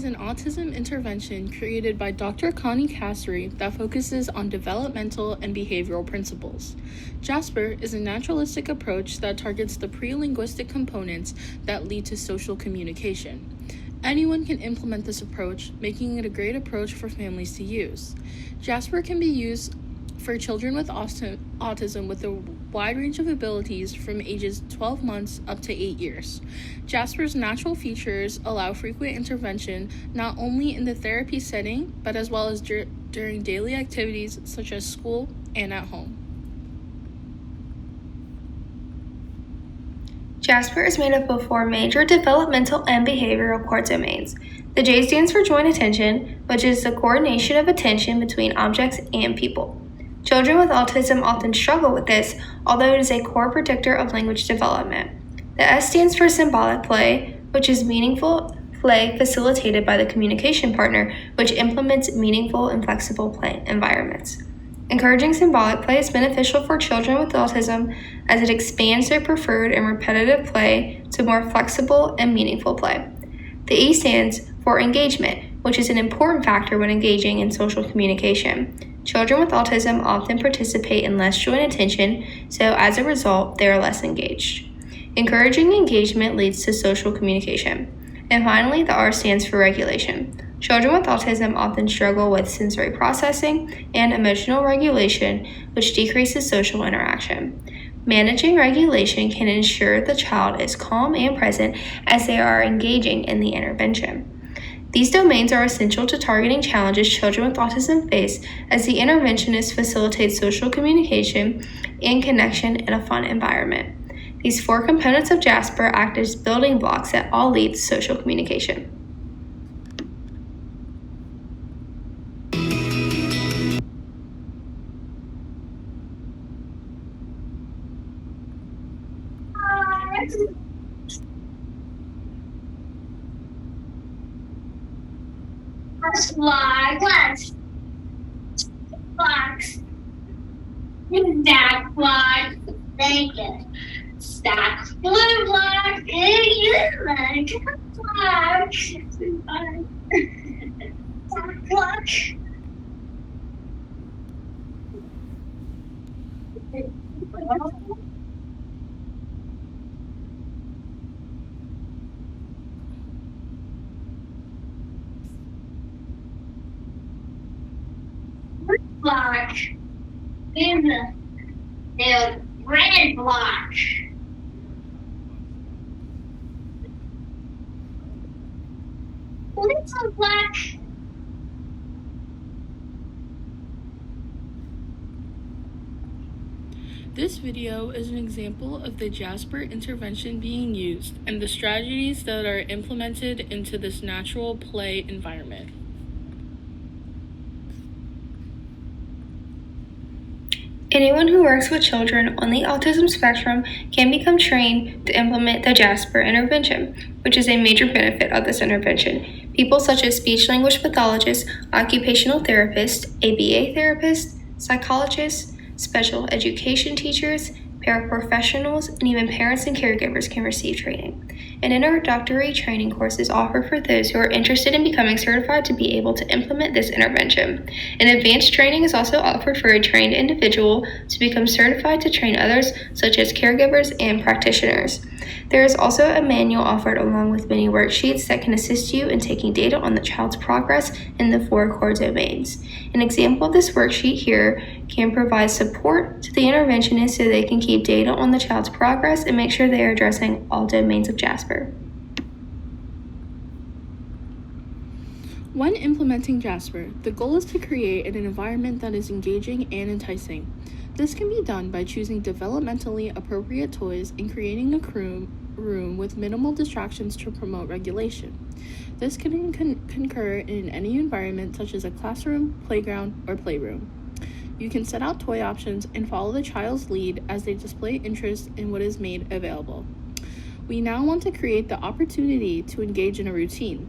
Is an autism intervention created by Dr. Connie Cassery that focuses on developmental and behavioral principles. JASPER is a naturalistic approach that targets the pre-linguistic components that lead to social communication. Anyone can implement this approach, making it a great approach for families to use. JASPER can be used for children with autism with a wide range of abilities from ages 12 months up to 8 years. JASPER's natural features allow frequent intervention not only in the therapy setting, but as well as during daily activities such as school and at home. JASPER is made up of 4 major developmental and behavioral core domains. The J stands for joint attention, which is the coordination of attention between objects and people. Children with autism often struggle with this, although it is a core predictor of language development. The S stands for symbolic play, which is meaningful play facilitated by the communication partner, which implements meaningful and flexible play environments. Encouraging symbolic play is beneficial for children with autism as it expands their preferred and repetitive play to more flexible and meaningful play. The E stands for engagement, which is an important factor when engaging in social communication. Children with autism often participate in less joint attention, so as a result, they are less engaged. Encouraging engagement leads to social communication. And finally, the R stands for regulation. Children with autism often struggle with sensory processing and emotional regulation, which decreases social interaction. Managing regulation can ensure the child is calm and present as they are engaging in the intervention. These domains are essential to targeting challenges children with autism face as the interventionist facilitates social communication and connection in a fun environment. These 4 components of JASPER act as building blocks that all lead to social communication. Blocks. Stack blocks. Thank you. Stack blue blocks. Blocks. Stack blocks. Block. Then the red block. Little block. This video is an example of the JASPER intervention being used and the strategies that are implemented into this natural play environment. Anyone who works with children on the autism spectrum can become trained to implement the JASPER intervention, which is a major benefit of this intervention. People such as speech-language pathologists, occupational therapists, ABA therapists, psychologists, special education teachers, paraprofessionals, and even parents and caregivers can receive training. An introductory training course is offered for those who are interested in becoming certified to be able to implement this intervention. An advanced training is also offered for a trained individual to become certified to train others, such as caregivers and practitioners. There is also a manual offered along with many worksheets that can assist you in taking data on the child's progress in the 4 core domains. An example of this worksheet here can provide support to the interventionist so they can keep data on the child's progress and make sure they are addressing all domains of JASPER. When implementing JASPER, the goal is to create an environment that is engaging and enticing. This can be done by choosing developmentally appropriate toys and creating a room with minimal distractions to promote regulation. This can concur in any environment such as a classroom, playground, or playroom. You can set out toy options and follow the child's lead as they display interest in what is made available. We now want to create the opportunity to engage in a routine.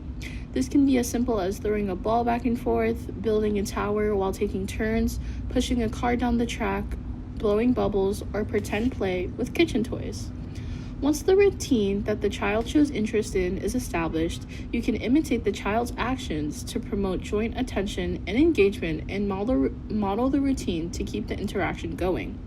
This can be as simple as throwing a ball back and forth, building a tower while taking turns, pushing a car down the track, blowing bubbles, or pretend play with kitchen toys. Once the routine that the child shows interest in is established, you can imitate the child's actions to promote joint attention and engagement and model the routine to keep the interaction going.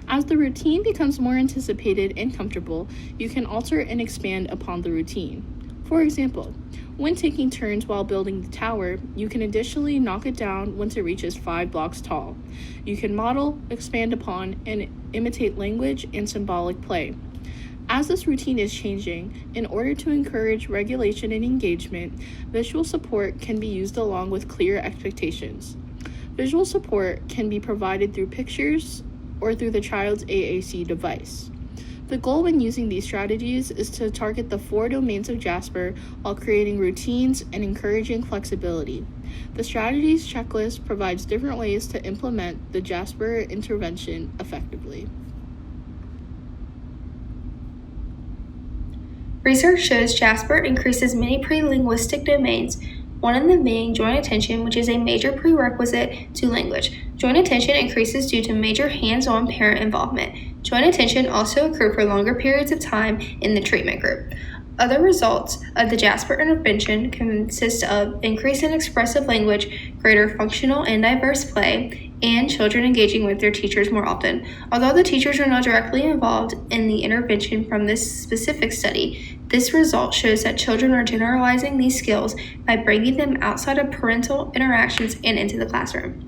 As the routine becomes more anticipated and comfortable, you can alter and expand upon the routine. For example, when taking turns while building the tower, you can additionally knock it down once it reaches 5 blocks tall. You can model, expand upon, and imitate language and symbolic play. As this routine is changing, in order to encourage regulation and engagement, visual support can be used along with clear expectations. Visual support can be provided through pictures or through the child's AAC device. The goal when using these strategies is to target the 4 domains of JASPER while creating routines and encouraging flexibility. The strategies checklist provides different ways to implement the JASPER intervention effectively. Research shows JASPER increases many pre-linguistic domains, one of them being joint attention, which is a major prerequisite to language. Joint attention increases due to major hands-on parent involvement. Joint attention also occurs for longer periods of time in the treatment group. Other results of the JASPER intervention consist of increase in expressive language, greater functional and diverse play, and children engaging with their teachers more often. Although the teachers are not directly involved in the intervention from this specific study, this result shows that children are generalizing these skills by bringing them outside of parental interactions and into the classroom.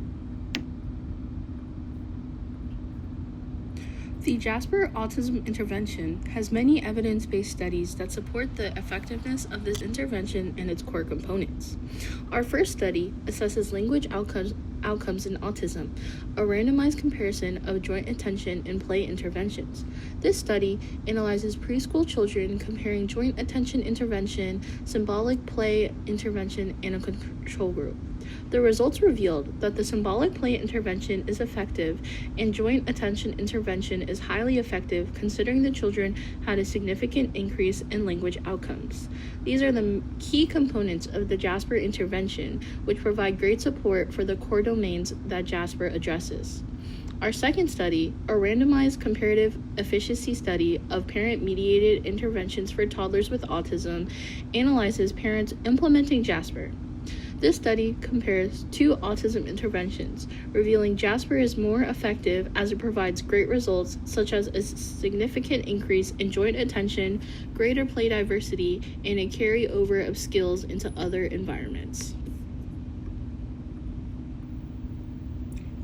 The JASPER autism intervention has many evidence-based studies that support the effectiveness of this intervention and its core components. Our first study assesses language outcomes in autism, a randomized comparison of joint attention and play interventions. This study analyzes preschool children comparing joint attention intervention, symbolic play intervention, and a control group. The results revealed that the symbolic play intervention is effective and joint attention intervention is highly effective considering the children had a significant increase in language outcomes. These are the key components of the JASPER intervention, which provide great support for the core domains that JASPER addresses. Our second study, a randomized comparative efficacy study of parent-mediated interventions for toddlers with autism, analyzes parents implementing JASPER. This study compares 2 autism interventions, revealing JASPER is more effective as it provides great results such as a significant increase in joint attention, greater play diversity, and a carryover of skills into other environments.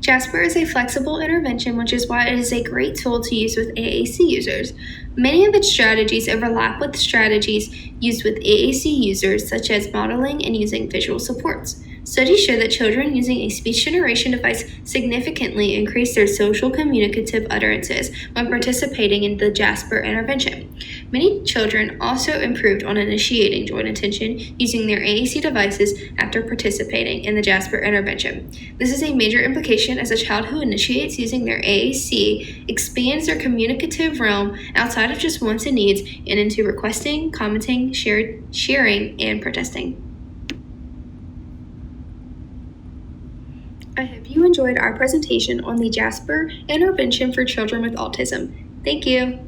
JASPER is a flexible intervention, which is why it is a great tool to use with AAC users. Many of its strategies overlap with strategies used with AAC users, such as modeling and using visual supports. Studies show that children using a speech generation device significantly increase their social communicative utterances when participating in the JASPER intervention. Many children also improved on initiating joint attention using their AAC devices after participating in the JASPER intervention. This is a major implication as a child who initiates using their AAC expands their communicative realm outside of just wants and needs and into requesting, commenting, sharing, and protesting. I hope you enjoyed our presentation on the JASPER intervention for children with autism. Thank you.